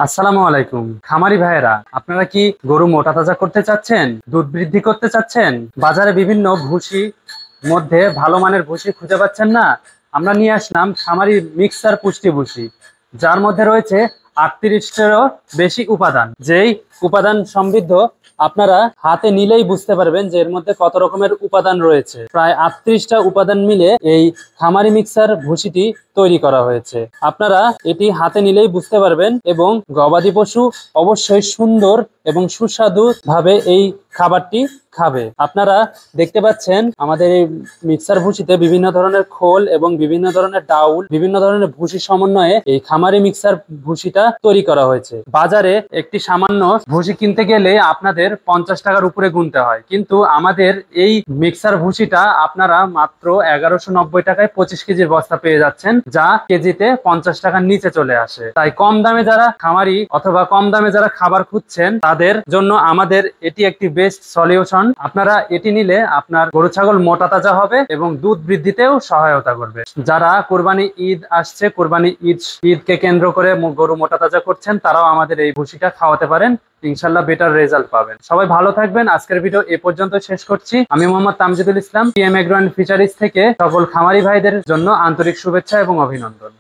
আসসালামু আলাইকুম খামারি ভাইয়েরা, আপনারা কি গরু মোটা তাজা করতে চাচ্ছেন, দুধ বৃদ্ধি করতে চাচ্ছেন, বাজারে বিভিন্ন ভুসি মধ্যে ভালো মানের ভুসি খুঁজে পাচ্ছেন না? আমরা নিয়ে আসলাম খামারি মিক্সার পুষ্টি ভুসি, যার মধ্যে রয়েছে 38টিরও বেশি উপাদান। যেই উপাদান সমৃদ্ধ আপনারা হাতে নিলেই বুঝতে পারবেন যে এর মধ্যে কত রকমের উপাদান রয়েছে। প্রায় 38টা উপাদান মিলে এই খামারি মিক্সার ভুসিটি তৈরি করা হয়েছে। আপনারা এটি হাতে নিলেই বুঝতে পারবেন এবং গবাদি পশু অবশ্যই সুন্দর এবং সুস্বাদু ভাবে এই খাবারটি খাবে। আপনারা দেখতে পাচ্ছেন আমাদের এই মিক্সার ভুসিতে বিভিন্ন ধরনের খোল এবং বিভিন্ন ধরনের ডাউল, বিভিন্ন ধরনের ভুসি সমন্বয়ে এই খামারি মিক্সার ভুসিটা তৈরি করা হয়েছে। বাজারে একটি সামান্য ভুসি কিনতে গেলে আপনাদের 50 টাকার উপরে গুনতে হয়, কিন্তু আমাদের এই মিক্সার ভুসিটা আপনারা মাত্র 1190 টাকায় 25 কেজির বস্তা পেয়ে যাচ্ছেন, যা কেজিতে 50 টাকার নিচে চলে আসে। তাই কম দামে যারা খামারি অথবা কম দামে যারা খাবার খুঁজছেন তাদের জন্য আমাদের এটি একটি বেস্ট সলিউশন। আপনারা এটি নিলে আপনার গরু ছাগল মোটা তাজা হবে এবং দুধ বৃদ্ধিতেও সহায়তা করবে। যারা কোরবানি ঈদ আসছে, কোরবানি ঈদকে কেন্দ্র করে গরু মোটা তাজা করছেন, তারাও আমাদের এই ভুসিটা খাওয়াতে পারেন। ইনশাল্লাহ বেটার রেজাল্ট পাবেন। সবাই ভালো থাকবেন। আজকের ভিডিও এ পর্যন্ত শেষ করছি। আমি মোহাম্মদ তামজিদুল ইসলাম, পিএম এগ্রো অ্যান্ড ফিশারিজ থেকে সকল খামারি ভাইদের জন্য আন্তরিক শুভেচ্ছা এবং অভিনন্দন।